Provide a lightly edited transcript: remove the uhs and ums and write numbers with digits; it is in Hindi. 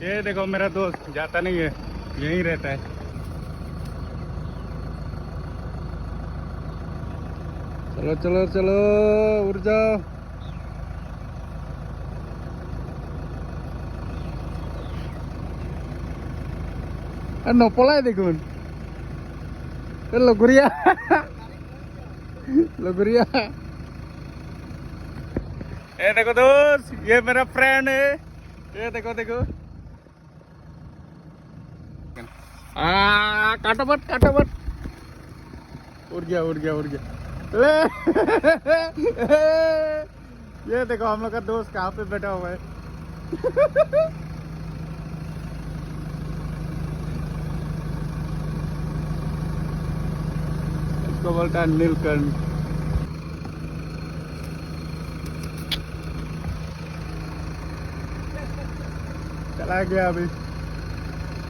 ये देखो मेरा दोस्त जाता नहीं है, यहीं रहता है। चलो चलो चलो, उड़ जाओ। नोपोला देखो, लगुरिया लगुरिया। ये देखो दोस्त, ये मेरा फ्रेंड है। ये देखो देखो। काटो मत काटो मत। उड़ गया उड़ गया उड़ गया। ले ये देखो हम लोग का दोस्त कहाँ पे बैठा हुआ है। इसको बोलता है नीलकंठ। चला गया अभी।